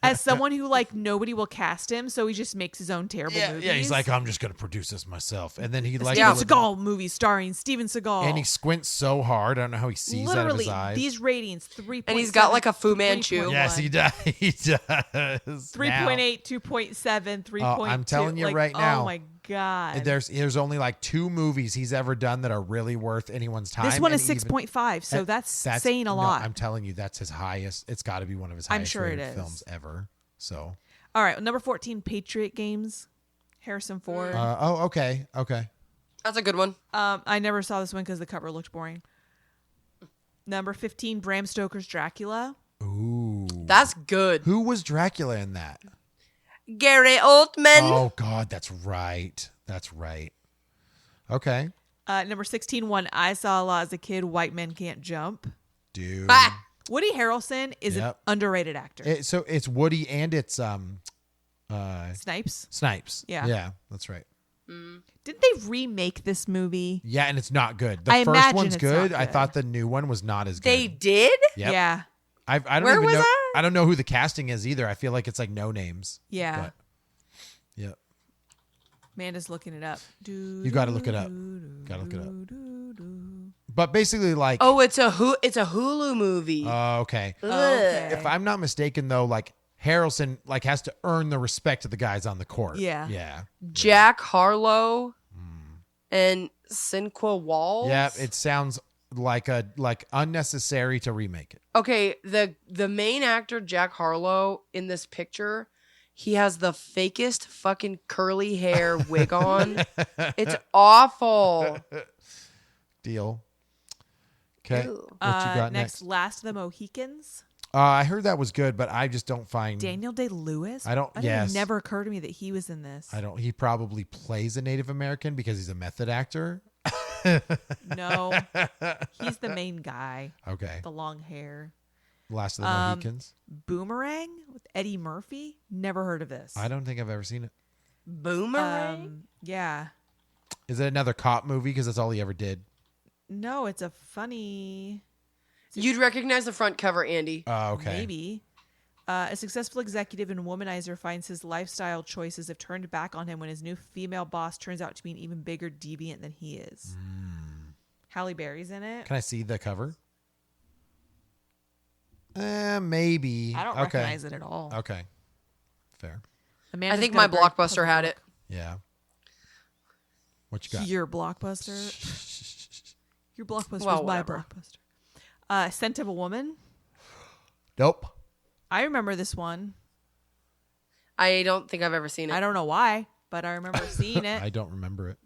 As someone who like nobody will cast him, so he just makes his own terrible movies. Yeah, he's like, I'm just gonna produce this myself, and then he like Steven Seagal movie starring Steven Seagal, and he squints so hard. I don't know how he sees out of his eyes. These ratings 3. And he's got like a Fu Manchu. Yes, he does. He does. 3.8, 2.7, 3.2. I'm telling you like, right now. Oh my God. There's only like 2 movies he's ever done that are really worth anyone's time. This one is and 6.5, so that's saying a lot. No, I'm telling you, that's his highest. It's got to be one of his highest I'm sure it rated is. films ever. So. All right, number 14, Patriot Games. Harrison Ford. Okay. That's a good one. I never saw this one because the cover looked boring. Number 15, Bram Stoker's Dracula. Ooh. That's good. Who was Dracula in that? Gary Oldman. Oh God, that's right. Okay. Number 16, one I saw a lot as a kid, White Men Can't Jump. Dude. Ah! Woody Harrelson is an underrated actor. So it's Woody and it's Snipes. Yeah, that's right. Didn't they remake this movie? Yeah, and it's not good. The I first imagine one's it's not good. I good. thought the new one was not as good. They did? Yep. Yeah. I don't Where even was know. that? I don't know who the casting is either. I feel like it's like no names. Yeah. But, yeah. Amanda's looking it up. You got to look it up. But basically, like, Oh, it's a Hulu movie. okay. Okay. If I'm not mistaken, though, like Harrelson like has to earn the respect of the guys on the court. Yeah. Yeah. Jack Harlow and Sinqua Walls. Yeah. It sounds like unnecessary to remake it. Okay, the main actor Jack Harlow in this picture, he has the fakest fucking curly hair wig on. It's awful. Deal. Okay. Ew. What you got next, next? Last of the Mohicans. I heard that was good, but I just don't find Daniel Day-Lewis. I don't- It yes. never occurred to me that he was in this. He probably plays a Native American because he's a method actor. No, he's the main guy. Okay. The long hair. Last of the Mohicans. Boomerang with Eddie Murphy. Never heard of this. I don't think I've ever seen it. Boomerang? Yeah. Is it another cop movie? Because that's all he ever did. No, it's a funny. You'd recognize the front cover, Andy. Oh, okay. Maybe. A successful executive and womanizer finds his lifestyle choices have turned back on him when his new female boss turns out to be an even bigger deviant than he is. Halle Berry's in it. Can I see the cover? Maybe. I don't recognize it at all. Okay. Fair. Amanda's I think got my a very Blockbuster puzzled had look. it. Yeah. What you got? Your Blockbuster. Your Blockbuster Well, was my whatever. Blockbuster. Scent of a Woman. Nope. I remember this one. I don't think I've ever seen it. I don't know why, but I remember seeing it. I don't remember it.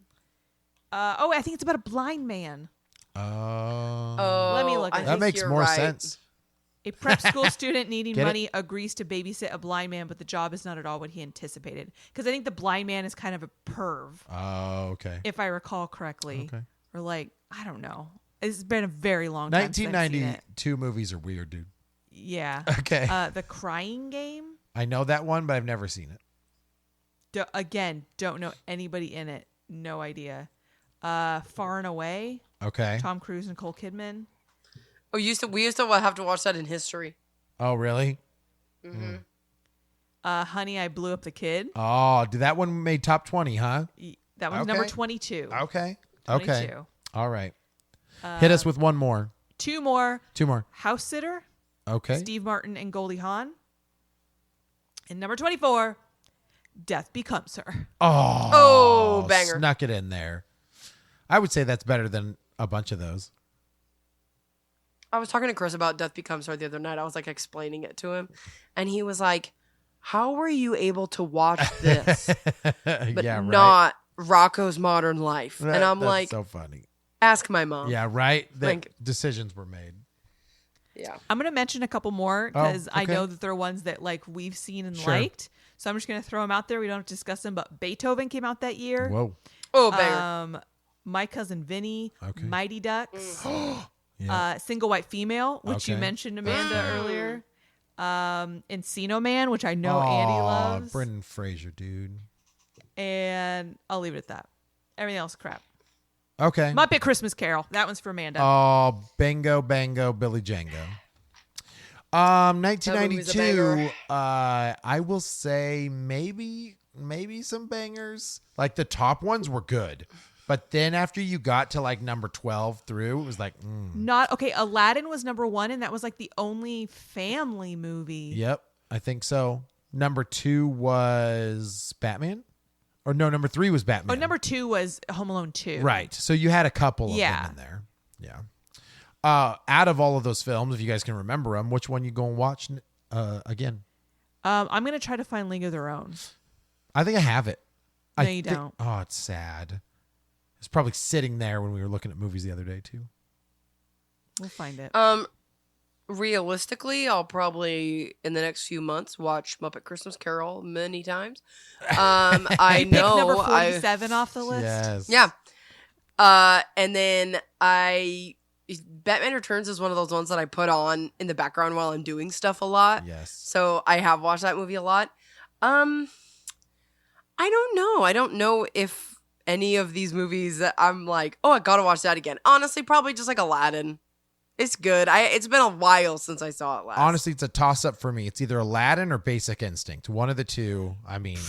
I think it's about a blind man. Oh, Let me look I at That think makes you're more right. sense. A prep school student needing Get it? money agrees to babysit a blind man, but the job is not at all what he anticipated. Because I think the blind man is kind of a perv, Oh, okay. if I recall correctly. Okay. Or like, I don't know. It's been a very long time since I've seen it. 1992 movies are weird, dude. Yeah. Okay. The Crying Game. I know that one, but I've never seen it. Again, don't know anybody in it. No idea. Far and Away. Okay. Tom Cruise and Nicole Kidman. Oh, we used to have to watch that in history. Oh, really? Honey, I Blew Up the Kid. Oh, did that one made top 20, huh? That one's number 22. Okay. 22. Okay. All right. Hit us with one more. Two more. House Sitter. Okay. Steve Martin and Goldie Hawn. And number 24, Death Becomes Her. Oh, banger. Snuck it in there. I would say that's better than a bunch of those. I was talking to Chris about Death Becomes Her the other night. I was like explaining it to him, and he was like, "How were you able to watch this, but yeah, right. not Rocco's Modern Life?" And I'm That's like, so funny. "Ask my mom." Yeah, right. Like- Decisions were made. Yeah. I'm going to mention a couple more because I okay. know that they're ones that like we've seen and Sure. liked. So I'm just going to throw them out there. We don't have to discuss them, but Beethoven came out that year. Whoa. Oh, banger. My Cousin Vinny, Okay. Mighty Ducks, Yeah. Single White Female, which you Okay. mentioned, Amanda, earlier. Encino Man, which I know Andy loves. Brendan Fraser, dude. And I'll leave it at that. Everything else, crap. Okay. Muppet Christmas Carol. That one's for Amanda. Oh, Bango, Bango, Billy Django. That movie's a 1992. I will say maybe some bangers. Like the top ones were good, but then after you got to like number 12 through, it was like, Not okay. Aladdin was number 1, and that was like the only family movie. Yep, I think so. Number 2 was Batman, or no, number 3 was Batman. Oh, number 2 was Home Alone 2. Right. So you had a couple of Yeah. them in there. Yeah. Out of all of those films, if you guys can remember them, which one you go and watch again? I'm gonna try to find League of Their Own. I think I have it. No, you don't. Oh, it's sad. It's probably sitting there when we were looking at movies the other day too. We'll find it. Realistically, I'll probably in the next few months watch Muppet Christmas Carol many times. I Pick know number 47 off the list. Yes. Yeah. And then Batman Returns is one of those ones that I put on in the background while I'm doing stuff a lot. Yes. So I have watched that movie a lot. I don't know. I don't know if any of these movies that I'm like, oh, I gotta watch that again. Honestly, probably just like Aladdin. It's good. It's been a while since I saw it last. Honestly, it's a toss up for me. It's either Aladdin or Basic Instinct. One of the two. I mean,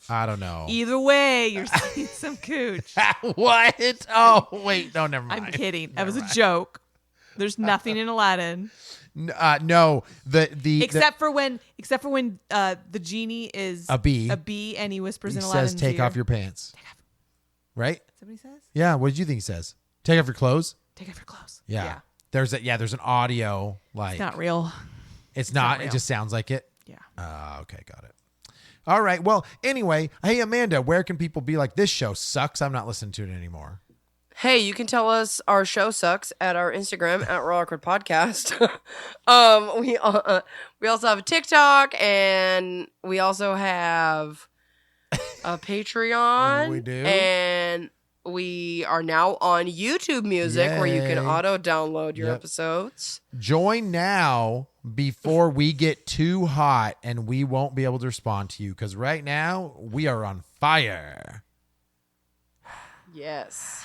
I don't know. Either way, you're seeing some cooch. What? Oh, wait. No, never mind. I'm kidding. That was a joke. There's nothing in Aladdin No. except for when the genie is A bee. and he whispers He in Aladdin's says, "Take ear. off your pants." Right? Somebody says, Yeah. What did you think he says? Take off your clothes. "Take off your clothes." Yeah. There's an audio like It's not real. It's not. real. It just sounds like it. Yeah. Okay, got it. All right. Well, anyway, hey Amanda, where can people be like, this show sucks? I'm not listening to it anymore. Hey, you can tell us our show sucks at our Instagram at Raw Awkward Podcast. We also have a TikTok, and we also have a Patreon. We do. And we are now on YouTube Music, where you can Yay. auto download your Yep. episodes. Join now before we get too hot and we won't be able to respond to you because right now we are on fire. Yes.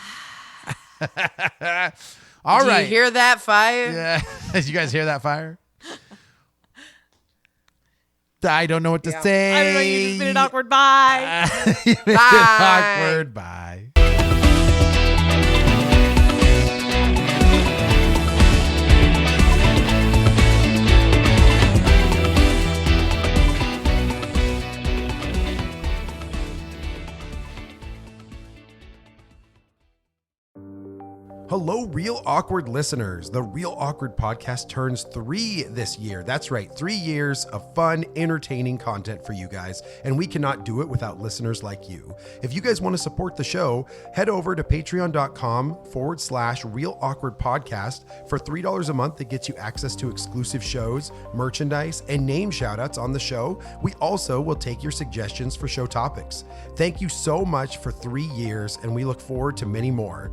All Do right. you hear that fire? Yeah. Did you guys hear that fire? I don't know what to Yeah. say. I don't know. You just made it awkward. Bye. You made it Bye. awkward. Bye. Hello, Real Awkward listeners. The Real Awkward podcast turns 3 this year. That's right, 3 years of fun, entertaining content for you guys, and we cannot do it without listeners like you. If you guys want to support the show, head over to patreon.com/Real Awkward Podcast. For $3 a month, that gets you access to exclusive shows, merchandise, and name shoutouts on the show. We also will take your suggestions for show topics. Thank you so much for 3 years, and we look forward to many more.